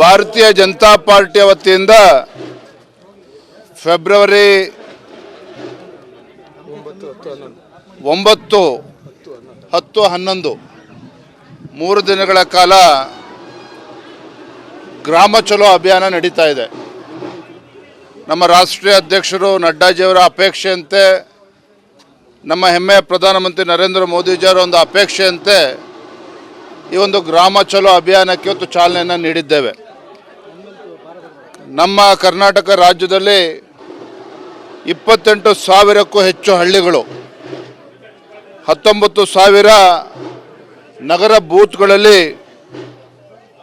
ಭಾರತೀಯ ಜನತಾ ಪಾರ್ಟಿಯ ವತಿಯಿಂದ ಫೆಬ್ರವರಿ 9, 10, 11 3 ದಿನಗಳ ಕಾಲ ಗ್ರಾಮ ಚಲೋ ಅಭಿಯಾನ ನಡೀತಾ ಇದೆ. ನಮ್ಮ ರಾಷ್ಟ್ರೀಯ ಅಧ್ಯಕ್ಷರು ನಡ್ಡಾಜಿಯವರ ಅಪೇಕ್ಷೆಯಂತೆ, ನಮ್ಮ ಹೆಮ್ಮೆಯ ಪ್ರಧಾನಮಂತ್ರಿ ನರೇಂದ್ರ ಮೋದಿಜಿಯವರ ಒಂದು ಅಪೇಕ್ಷೆಯಂತೆ ಈ ಒಂದು ಗ್ರಾಮ ಚಲೋ ಅಭಿಯಾನಕ್ಕೆ ಇವತ್ತು ಚಾಲನೆಯನ್ನು ನೀಡಿದ್ದೇವೆ. ನಮ್ಮ ಕರ್ನಾಟಕ ರಾಜ್ಯದಲ್ಲಿ 28,000ಕ್ಕೂ ಹೆಚ್ಚು ಹಳ್ಳಿಗಳು, 19,000 ನಗರ ಬೂತ್ಗಳಲ್ಲಿ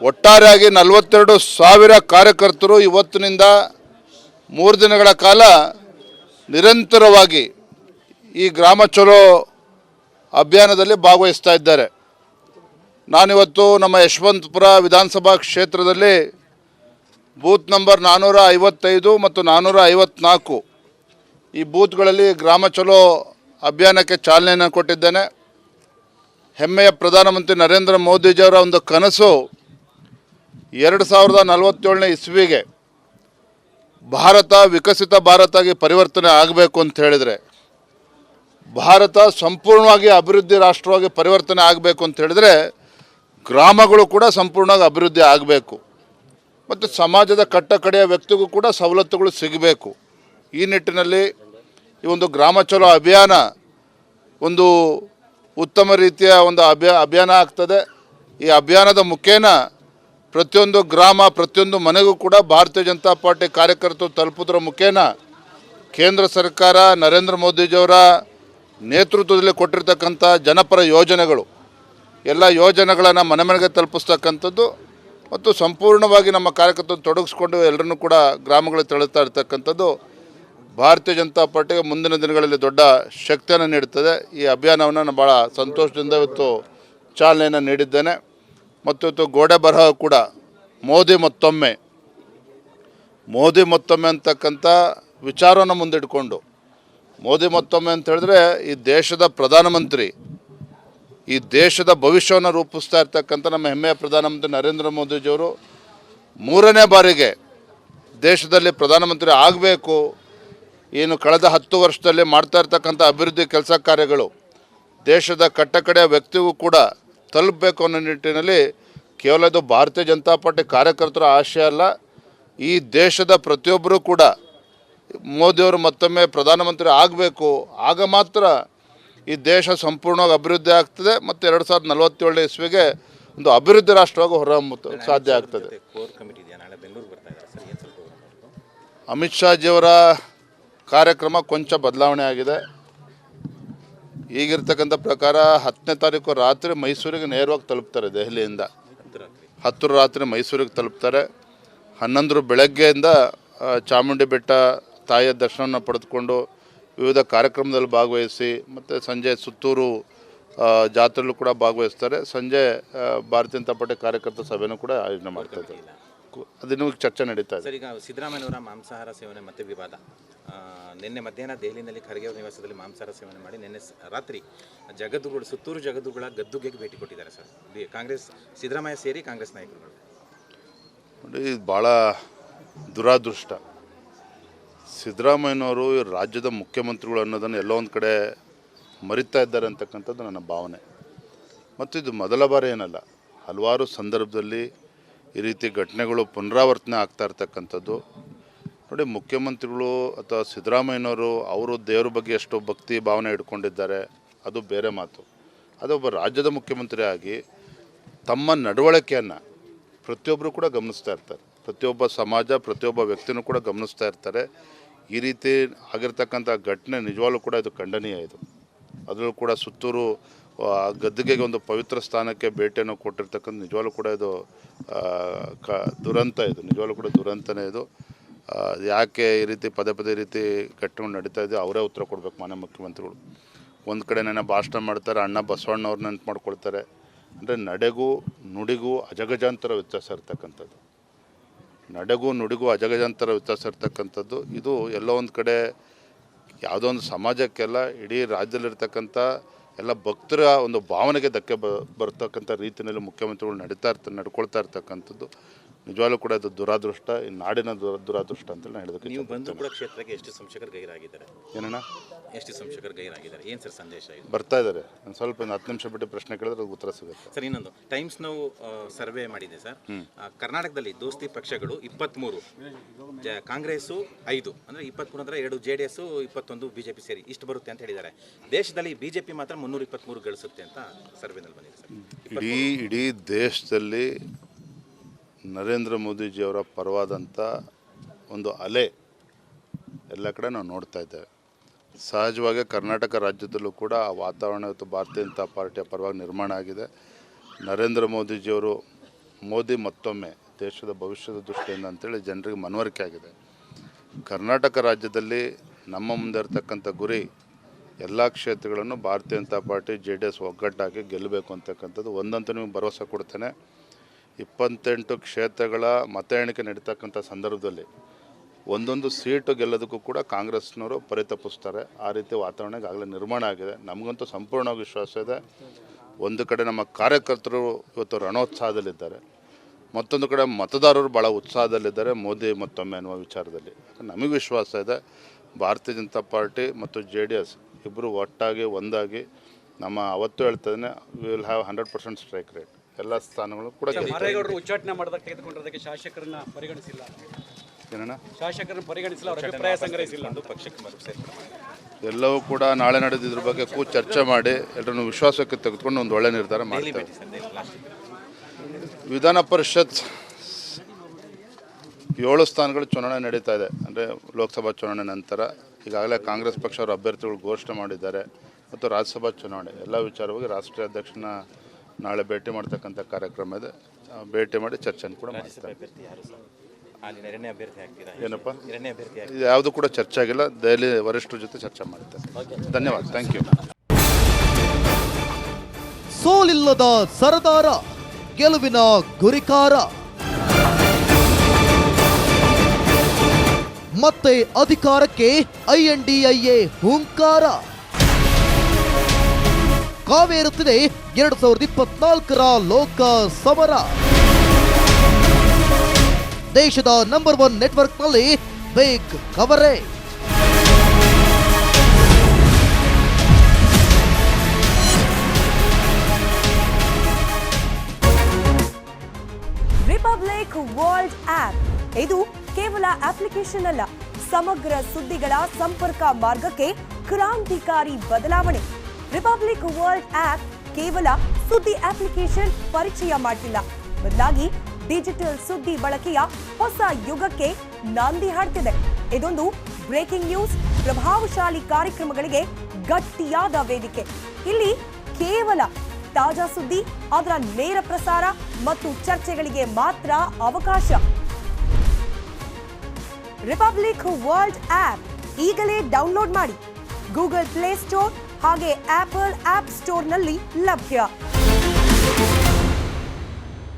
ಒಟ್ಟಾರೆಯಾಗಿ 42,000 ಕಾರ್ಯಕರ್ತರು ಇವತ್ತಿನಿಂದ 3 ದಿನಗಳ ಕಾಲ ನಿರಂತರವಾಗಿ ಈ ಗ್ರಾಮ ಚಲೋ ಅಭಿಯಾನದಲ್ಲಿ ಭಾಗವಹಿಸ್ತಾ ಇದ್ದಾರೆ. ನಾನಿವತ್ತು ನಮ್ಮ ಯಶವಂತಪುರ ವಿಧಾನಸಭಾ ಕ್ಷೇತ್ರದಲ್ಲಿ ಬೂತ್ ನಂಬರ್ 455 ಮತ್ತು 454 ಈ ಬೂತ್ಗಳಲ್ಲಿ ಗ್ರಾಮ ಚಲೋ ಅಭಿಯಾನಕ್ಕೆ ಚಾಲನೆಯನ್ನು ಕೊಟ್ಟಿದ್ದೇನೆ. ಹೆಮ್ಮೆಯ ಪ್ರಧಾನಮಂತ್ರಿ ನರೇಂದ್ರ ಮೋದಿಜಿಯವರ ಒಂದು ಕನಸು 2047ನೇ ಇಸ್ವಿಗೆ ಭಾರತ ವಿಕಸಿತ ಭಾರತ ಆಗಿ ಪರಿವರ್ತನೆ ಆಗಬೇಕು ಅಂತ ಹೇಳಿದರೆ, ಭಾರತ ಸಂಪೂರ್ಣವಾಗಿ ಅಭಿವೃದ್ಧಿ ರಾಷ್ಟ್ರವಾಗಿ ಪರಿವರ್ತನೆ ಆಗಬೇಕು ಅಂತ ಹೇಳಿದರೆ ಗ್ರಾಮಗಳು ಕೂಡ ಸಂಪೂರ್ಣವಾಗಿ ಅಭಿವೃದ್ಧಿ ಆಗಬೇಕು ಮತ್ತು ಸಮಾಜದ ಕಟ್ಟಕಡೆಯ ವ್ಯಕ್ತಿಗೂ ಕೂಡ ಸವಲತ್ತುಗಳು ಸಿಗಬೇಕು. ಈ ನಿಟ್ಟಿನಲ್ಲಿ ಈ ಒಂದು ಗ್ರಾಮ ಚಲೋ ಅಭಿಯಾನ ಒಂದು ಉತ್ತಮ ರೀತಿಯ ಒಂದು ಅಭಿಯಾನ ಆಗ್ತದೆ. ಈ ಅಭಿಯಾನದ ಮುಖೇನ ಪ್ರತಿಯೊಂದು ಗ್ರಾಮ, ಪ್ರತಿಯೊಂದು ಮನೆಗೂ ಕೂಡ ಭಾರತೀಯ ಜನತಾ ಪಾರ್ಟಿ ಕಾರ್ಯಕರ್ತರು ತಲುಪುವುದರ ಮುಖೇನ ಕೇಂದ್ರ ಸರ್ಕಾರ ನರೇಂದ್ರ ಮೋದಿಜಿಯವರ ನೇತೃತ್ವದಲ್ಲಿ ಕೊಟ್ಟಿರ್ತಕ್ಕಂಥ ಜನಪರ ಯೋಜನೆಗಳು, ಎಲ್ಲ ಯೋಜನೆಗಳನ್ನು ಮನೆ ಮನೆಗೆ ತಲುಪಿಸ್ತಕ್ಕಂಥದ್ದು ಮತ್ತು ಸಂಪೂರ್ಣವಾಗಿ ನಮ್ಮ ಕಾರ್ಯಕರ್ತರು ತೊಡಗಿಸ್ಕೊಂಡು ಎಲ್ಲರನ್ನೂ ಕೂಡ ಗ್ರಾಮಗಳಿಗೆ ತೆರಳುತ್ತಾ ಇರ್ತಕ್ಕಂಥದ್ದು ಭಾರತೀಯ ಜನತಾ ಪಾರ್ಟಿಗೆ ಮುಂದಿನ ದಿನಗಳಲ್ಲಿ ದೊಡ್ಡ ಶಕ್ತಿಯನ್ನು ನೀಡುತ್ತದೆ. ಈ ಅಭಿಯಾನವನ್ನು ನಾನು ಭಾಳ ಸಂತೋಷದಿಂದ ಇವತ್ತು ಚಾಲನೆಯನ್ನು ನೀಡಿದ್ದೇನೆ. ಮತ್ತು ಇವತ್ತು ಗೋಡೆ ಬರಹ ಕೂಡ ಮೋದಿ ಮತ್ತೊಮ್ಮೆ ಅಂತಕ್ಕಂಥ ವಿಚಾರವನ್ನು ಮುಂದಿಟ್ಕೊಂಡು, ಮೋದಿ ಮತ್ತೊಮ್ಮೆ ಅಂತ ಹೇಳಿದ್ರೆ ಈ ದೇಶದ ಪ್ರಧಾನಮಂತ್ರಿ, ಈ ದೇಶದ ಭವಿಷ್ಯವನ್ನು ರೂಪಿಸ್ತಾ ಇರ್ತಕ್ಕಂಥ ನಮ್ಮ ಹೆಮ್ಮೆಯ ಪ್ರಧಾನಮಂತ್ರಿ ನರೇಂದ್ರ ಮೋದಿಜಿಯವರು 3ನೇ ಬಾರಿಗೆ ದೇಶದಲ್ಲಿ ಪ್ರಧಾನಮಂತ್ರಿ ಆಗಬೇಕು. ಏನು ಕಳೆದ 10 ವರ್ಷದಲ್ಲಿ ಮಾಡ್ತಾ ಇರ್ತಕ್ಕಂಥ ಅಭಿವೃದ್ಧಿ ಕೆಲಸ ಕಾರ್ಯಗಳು ದೇಶದ ಕಟ್ಟಕಡೆಯ ವ್ಯಕ್ತಿಗೂ ಕೂಡ ತಲುಪಬೇಕು ಅನ್ನೋ ನಿಟ್ಟಿನಲ್ಲಿ ಕೇವಲ ಇದು ಭಾರತೀಯ ಜನತಾ ಪಾರ್ಟಿ ಕಾರ್ಯಕರ್ತರ ಆಶಯ ಅಲ್ಲ, ಈ ದೇಶದ ಪ್ರತಿಯೊಬ್ಬರೂ ಕೂಡ ಮೋದಿಯವರು ಮತ್ತೊಮ್ಮೆ ಪ್ರಧಾನಮಂತ್ರಿ ಆಗಬೇಕು. ಆಗ ಮಾತ್ರ ಈ ದೇಶ ಸಂಪೂರ್ಣವಾಗಿ ಅಭಿವೃದ್ಧಿ ಆಗ್ತದೆ ಮತ್ತು 2047ನೇ ಇಸ್ವಿಗೆ ಒಂದು ಅಭಿವೃದ್ಧಿ ರಾಷ್ಟ್ರವಾಗಿ ಹೊರಹೊಮ್ಮಲು ಸಾಧ್ಯ ಆಗ್ತದೆ. ಅಮಿತ್ ಶಾಜಿಯವರ ಕಾರ್ಯಕ್ರಮ ಕೊಂಚ ಬದಲಾವಣೆ ಆಗಿದೆ. ಈಗಿರ್ತಕ್ಕಂಥ ಪ್ರಕಾರ 10ನೇ ತಾರೀಕು ರಾತ್ರಿ ಮೈಸೂರಿಗೆ ನೇರವಾಗಿ ತಲುಪ್ತಾರೆ. ದೆಹಲಿಯಿಂದ 10 ರಾತ್ರಿ ಮೈಸೂರಿಗೆ ತಲುಪ್ತಾರೆ. 11 ಬೆಳಗ್ಗೆಯಿಂದ ಚಾಮುಂಡಿ ಬೆಟ್ಟ ತಾಯಿಯ ದರ್ಶನವನ್ನು ಪಡೆದುಕೊಂಡು ವಿವಿಧ ಕಾರ್ಯಕ್ರಮದಲ್ಲಿ ಭಾಗವಹಿಸಿ ಮತ್ತು ಸಂಜೆ ಸುತ್ತೂರು ಜಾತ್ರೆಯಲ್ಲೂ ಕೂಡ ಭಾಗವಹಿಸ್ತಾರೆ. ಸಂಜೆ ಭಾರತೀಯ ಜನತಾ ಪಾರ್ಟಿ ಕಾರ್ಯಕರ್ತರ ಸಭೆಯೂ ಕೂಡ ಆಯೋಜನೆ ಮಾಡ್ತಾ ಇದ್ದಾರೆ. ಅದನ್ನು ಚರ್ಚೆ ನಡೀತಾ ಇದೆ. ಸರ್, ಈಗ ಸಿದ್ದರಾಮಯ್ಯನವರ ಮಾಂಸಾಹಾರ ಸೇವನೆ ಮತ್ತೆ ವಿವಾದ. ನಿನ್ನೆ ಮಧ್ಯಾಹ್ನ ದೆಹಲಿಯಲ್ಲಿ ಖರ್ಗೆ ಅವರ ನಿವಾಸದಲ್ಲಿ ಮಾಂಸಾಹಾರ ಸೇವನೆ ಮಾಡಿ ನಿನ್ನೆ ರಾತ್ರಿ ಸುತ್ತೂರು ಜಗದ್ದುಗಳ ಗದ್ದುಗೆಗೆ ಭೇಟಿ ಕೊಟ್ಟಿದ್ದಾರೆ. ಸರ್, ಕಾಂಗ್ರೆಸ್ ಸಿದ್ದರಾಮಯ್ಯ ಸೇರಿ ಕಾಂಗ್ರೆಸ್ ನಾಯಕರುಗಳು ನೋಡಿ, ಇದು ಭಾಳ ದುರಾದೃಷ್ಟ. ಸಿದ್ದರಾಮಯ್ಯನವರು ರಾಜ್ಯದ ಮುಖ್ಯಮಂತ್ರಿಗಳು ಅನ್ನೋದನ್ನು ಎಲ್ಲೋ ಒಂದು ಕಡೆ ಮರಿತಾ ಇದ್ದಾರೆ ಅಂತಕ್ಕಂಥದ್ದು ನನ್ನ ಭಾವನೆ. ಮತ್ತು ಇದು ಮೊದಲ ಬಾರಿ ಏನಲ್ಲ, ಹಲವಾರು ಸಂದರ್ಭದಲ್ಲಿ ಈ ರೀತಿ ಘಟನೆಗಳು ಪುನರಾವರ್ತನೆ ಆಗ್ತಾ ಇರ್ತಕ್ಕಂಥದ್ದು. ನೋಡಿ, ಮುಖ್ಯಮಂತ್ರಿಗಳು ಅಥವಾ ಸಿದ್ದರಾಮಯ್ಯನವರು ಅವರು ದೇವ್ರ ಬಗ್ಗೆ ಎಷ್ಟು ಭಕ್ತಿ ಭಾವನೆ ಇಟ್ಕೊಂಡಿದ್ದಾರೆ ಅದು ಬೇರೆ ಮಾತು. ಅದೊಬ್ಬ ರಾಜ್ಯದ ಮುಖ್ಯಮಂತ್ರಿ ಆಗಿ ತಮ್ಮ ನಡವಳಿಕೆಯನ್ನು ಪ್ರತಿಯೊಬ್ಬರು ಕೂಡ ಗಮನಿಸ್ತಾ ಇರ್ತಾರೆ. ಪ್ರತಿಯೊಬ್ಬ ಸಮಾಜ, ಪ್ರತಿಯೊಬ್ಬ ವ್ಯಕ್ತಿನೂ ಕೂಡ ಗಮನಿಸ್ತಾ ಇರ್ತಾರೆ. ಈ ರೀತಿ ಆಗಿರ್ತಕ್ಕಂಥ ಘಟನೆ ನಿಜವಾಗ್ಲೂ ಕೂಡ ಇದು ಖಂಡನೀಯ. ಇದು ಅದರಲ್ಲೂ ಕೂಡ ಸುತ್ತೂರು ಗದ್ದುಗೆಗೆ ಒಂದು ಪವಿತ್ರ ಸ್ಥಾನಕ್ಕೆ ಭೇಟಿಯನ್ನು ಕೊಟ್ಟಿರ್ತಕ್ಕಂಥ ನಿಜವಾಗ್ಲೂ ಕೂಡ ಇದು ದುರಂತ. ಇದು ನಿಜವಾಗ್ಲೂ ಕೂಡ ದುರಂತನೇ. ಇದು ಯಾಕೆ ಈ ರೀತಿ ಪದೇ ಪದೇ ಈ ರೀತಿ ಘಟನೆಗಳು ನಡೀತಾ ಇದೆ ಅವರೇ ಉತ್ತರ ಕೊಡಬೇಕು. ಮಾನ್ಯ ಮುಖ್ಯಮಂತ್ರಿಗಳು ಒಂದು ಕಡೆ ನೆನೆ ಭಾಷಣ ಮಾಡ್ತಾರೆ, ಅಣ್ಣ ಬಸವಣ್ಣವ್ರನ್ನ ನೆನಪು ಮಾಡ್ಕೊಳ್ತಾರೆ. ಅಂದರೆ ನಡೆಗೂ ನುಡಿಗೂ ಅಜಗಜಾಂತರ ವ್ಯತ್ಯಾಸ ಇರ್ತಕ್ಕಂಥದ್ದು. ನಡೆಗೂ ನುಡಿಗೂ ಅಜಗಜಾಂತರ ವ್ಯತ್ಯಾಸ ಇರ್ತಕ್ಕಂಥದ್ದು. ಇದು ಎಲ್ಲೋ ಒಂದು ಕಡೆ ಯಾವುದೋ ಒಂದು ಸಮಾಜಕ್ಕೆಲ್ಲ, ಇಡೀ ರಾಜ್ಯದಲ್ಲಿರ್ತಕ್ಕಂಥ ಎಲ್ಲ ಭಕ್ತರ ಒಂದು ಭಾವನೆಗೆ ಧಕ್ಕೆ ಬರ್ತಕ್ಕಂಥ ರೀತಿಯಲ್ಲಿ ಮುಖ್ಯಮಂತ್ರಿಗಳು ನಡ್ಕೊಳ್ತಾ ಇರ್ತಕ್ಕಂಥದ್ದು ನಿಜವಾಗ್ಲೂ ಕೂಡ ಇದು ದುರಾದೃಷ್ಟ, ಈ ನಾಡಿನ ದುರಾದೃಷ್ಟ ಅಂತೇಳಿ ನಾನು ಹೇಳೋದಕ್ಕೆ ನೀವು ಬಂದು ಕೂಡ ಕ್ಷೇತ್ರಕ್ಕೆ ಎಷ್ಟು ಸಂಶಕರು ಗೈರಾಗಿದ್ದಾರೆ? ಏನಣ್ಣ ಎಷ್ಟು ಸಂಶಕರು ಗೈರಾಗಿದ್ದಾರೆ? ಏನು ಸರ್ ಸಂದೇಶ ಇದು? ಬರ್ತಾ ಇದ್ದಾರೆ. ಒಂದು ಸ್ವಲ್ಪ 10 ನಿಮಿಷ ಬಿಟ್ಟು ಪ್ರಶ್ನೆ ಕೇಳಿದ್ರೆ ಅದಕ್ಕೆ ಉತ್ತರ ಸಿಗುತ್ತೆ. ಸರ್, ಇನ್ನೊಂದು ಟೈಮ್ಸ್ ನಾವು ಸರ್ವೆ ಮಾಡಿದೆ ಸರ್. ಕರ್ನಾಟಕದಲ್ಲಿ ದೋಸ್ತಿ ಪಕ್ಷಗಳು 23, ಕಾಂಗ್ರೆಸ್ಸು 5, ಅಂದರೆ 23 ಅಂದರೆ 2 JDS, 21 BJP ಸೇರಿ ಇಷ್ಟು ಬರುತ್ತೆ ಅಂತ ಹೇಳಿದ್ದಾರೆ. ದೇಶದಲ್ಲಿ BJP ಮಾತ್ರ 323 ಗಳಿಸುತ್ತೆ ಅಂತ ಸರ್ವೆನಲ್ಲಿ ಬಂದಿದೆ ಸರ್. ಇಡೀ ದೇಶದಲ್ಲಿ ನರೇಂದ್ರ ಮೋದಿಜಿಯವರ ಪರವಾದಂಥ ಒಂದು ಅಲೆ ಎಲ್ಲ ಕಡೆ ನಾವು ನೋಡ್ತಾ ಇದ್ದೇವೆ. ಸಹಜವಾಗಿ ಕರ್ನಾಟಕ ರಾಜ್ಯದಲ್ಲೂ ಕೂಡ ಆ ವಾತಾವರಣ ಇವತ್ತು ಭಾರತೀಯ ಜನತಾ ಪಾರ್ಟಿಯ ಪರವಾಗಿ ನಿರ್ಮಾಣ ಆಗಿದೆ. ನರೇಂದ್ರ ಮೋದಿಜಿಯವರು ಮತ್ತೊಮ್ಮೆ ದೇಶದ ಭವಿಷ್ಯದ ದೃಷ್ಟಿಯಿಂದ ಅಂತೇಳಿ ಜನರಿಗೆ ಮನವರಿಕೆ ಆಗಿದೆ. ಕರ್ನಾಟಕ ರಾಜ್ಯದಲ್ಲಿ ನಮ್ಮ ಮುಂದೆ ಇರತಕ್ಕಂಥ ಗುರಿ ಎಲ್ಲ ಕ್ಷೇತ್ರಗಳನ್ನು ಭಾರತೀಯ ಜನತಾ ಪಾರ್ಟಿ JDS ಒಗ್ಗಟ್ಟಾಗಿ ಗೆಲ್ಲಬೇಕು ಅಂತಕ್ಕಂಥದ್ದು ಒಂದಂತೂ ನಿಮಗೆ ಭರವಸೆ ಕೊಡ್ತೇನೆ. 28 ಕ್ಷೇತ್ರಗಳ ಮತ ಎಣಿಕೆ ನಡೀತಕ್ಕಂಥ ಸಂದರ್ಭದಲ್ಲಿ ಒಂದೊಂದು ಸೀಟು ಗೆಲ್ಲೋದಕ್ಕೂ ಕೂಡ ಕಾಂಗ್ರೆಸ್ನವರು ಪರಿತಪಿಸ್ತಾರೆ. ಆ ರೀತಿ ವಾತಾವರಣ ಈಗಾಗಲೇ ನಿರ್ಮಾಣ ಆಗಿದೆ. ನಮಗಂತೂ ಸಂಪೂರ್ಣವಾಗಿ ವಿಶ್ವಾಸ ಇದೆ. ಒಂದು ಕಡೆ ನಮ್ಮ ಕಾರ್ಯಕರ್ತರು ಇವತ್ತು ರಣೋತ್ಸಾಹದಲ್ಲಿದ್ದಾರೆ, ಮತ್ತೊಂದು ಕಡೆ ಮತದಾರರು ಭಾಳ ಉತ್ಸಾಹದಲ್ಲಿದ್ದಾರೆ ಮೋದಿ ಮತ್ತೊಮ್ಮೆ ಅನ್ನುವ ವಿಚಾರದಲ್ಲಿ. ನಮಗೆ ವಿಶ್ವಾಸ ಇದೆ ಭಾರತೀಯ ಜನತಾ ಪಾರ್ಟಿ ಮತ್ತು JDS ಇಬ್ಬರು ಒಟ್ಟಾಗಿ ಒಂದಾಗಿ ನಮ್ಮ ಅವತ್ತು ಹೇಳ್ತೇನೆ ವಿಲ್ ಹ್ಯಾವ್ 100% ಸ್ಟ್ರೈಕ್ ರೇಟ್. ಎಲ್ಲ ಸ್ಥಾನಗಳು ಕೂಡ ಮಾರೇಗೌಡರು ಉಚ್ಚಾಟನೆ ಮಾಡಿದಾಗ ತೆಗೆದುಕೊಂಡಿರೋದಕ್ಕೆ ಶಾಸಕರನ್ನ ಪರಿಗಣಿಸಿಲ್ಲ. ಏನಣ್ಣ? ಶಾಸಕರನ್ನು ಪರಿಗಣಿಸಿಲ್ಲ, ಅವರ ಅಭಿಪ್ರಾಯ ಸಂಗ್ರಹಿಸಿಲ್ಲ. ಪಕ್ಷಕ್ಕೆ ಎಲ್ಲವೂ ಕೂಡ ನಾಳೆ ನಡೆದಿದ್ರ ಬಗ್ಗೆ ಕೂತು ಚರ್ಚೆ ಮಾಡಿ ಎಲ್ಲರನ್ನು ವಿಶ್ವಾಸಕ್ಕೆ ತೆಗೆದುಕೊಂಡು ಒಂದು ಒಳ್ಳೆ ನಿರ್ಧಾರ ಮಾಡ್ತಾರೆ. ವಿಧಾನ ಪರಿಷತ್ 7 ಸ್ಥಾನಗಳು ಚುನಾವಣೆ ನಡೀತಾ ಇದೆ. ಅಂದರೆ ಲೋಕಸಭಾ ಚುನಾವಣೆ ನಂತರ ಈಗಾಗಲೇ ಕಾಂಗ್ರೆಸ್ ಪಕ್ಷ ಅವರ ಅಭ್ಯರ್ಥಿಗಳು ಘೋಷಣೆ ಮಾಡಿದ್ದಾರೆ. ಮತ್ತು ರಾಜ್ಯಸಭಾ ಚುನಾವಣೆ ಎಲ್ಲ ವಿಚಾರವಾಗಿ ರಾಷ್ಟ್ರೀಯ ಅಧ್ಯಕ್ಷನ ನಾಳೆ ಭೇಟಿ ಮಾಡ್ತಕ್ಕಂಥ ಕಾರ್ಯಕ್ರಮ ಇದೆ. ಭೇಟಿ ಮಾಡಿ ಚರ್ಚೆಯನ್ನು ಕೂಡ ಮಾಡ್ತಾರೆ. ಏನಪ್ಪ ಇದು ಯಾವುದು ಕೂಡ ಚರ್ಚೆ ಆಗಿಲ್ಲ. ದೆಹಲಿ ವರಿಷ್ಠರ ಜೊತೆ ಚರ್ಚೆ ಮಾಡ್ತಾರೆ. ಧನ್ಯವಾದ. Thank you. ಸೋಲಿಲ್ಲದ ಸರದಾರ, ಗೆಲುವಿನ ಗುರಿಕಾರ, ಮತ್ತೆ ಅಧಿಕಾರಕ್ಕೆ INDIA ಹೂಂಕಾರ. ಕಾವೇರುತ್ತಿದೆ 2024ರ ಲೋಕ ಸಮರ. ದೇಶದ ನಂಬರ್ 1 ನೆಟ್ವರ್ಕ್ನಲ್ಲಿ big coverage. Republic World app ಇದು ಕೇವಲ ಅಪ್ಲಿಕೇಶನ್ ಅಲ್ಲ, ಸಮಗ್ರ ಸುದ್ದಿಗಳ ಸಂಪರ್ಕ ಮಾರ್ಗಕ್ಕೆ ಕ್ರಾಂತಿಕಾರಿ ಬದಲಾವಣೆ. ರಿಪಬ್ಲಿಕ್ ವರ್ಲ್ಡ್ ಆಪ್ ಕೇವಲ ಸುದ್ದಿ ಅಪ್ಲಿಕೇಶನ್ ಪರಿಚಯ ಮಾಡಿಲ್ಲ, ಬದಲಾಗಿ ಡಿಜಿಟಲ್ ಸುದ್ದಿ ಬಳಕೆಯ ಹೊಸ ಯುಗಕ್ಕೆ ನಾಂದಿ ಹಾಡ್ತಿದೆ. ಇದೊಂದು ಬ್ರೇಕಿಂಗ್ ನ್ಯೂಸ್, ಪ್ರಭಾವಶಾಲಿ ಕಾರ್ಯಕ್ರಮಗಳಿಗೆ ಗಟ್ಟಿಯಾದ ವೇದಿಕೆ. ಇಲ್ಲಿ ಕೇವಲ ತಾಜಾ ಸುದ್ದಿ, ಅದರ ನೇರ ಪ್ರಸಾರ ಮತ್ತು ಚರ್ಚೆಗಳಿಗೆ ಮಾತ್ರ ಅವಕಾಶ. ರಿಪಬ್ಲಿಕ್ ವರ್ಲ್ಡ್ ಆಪ್ ಈಗಲೇ ಡೌನ್ಲೋಡ್ ಮಾಡಿ. ಗೂಗಲ್ ಪ್ಲೇ ಸ್ಟೋರ್ ಹಾಗೆ ಆಪಲ್ ಆಪ್ ಸ್ಟೋರ್ನಲ್ಲಿ ಲಭ್ಯ.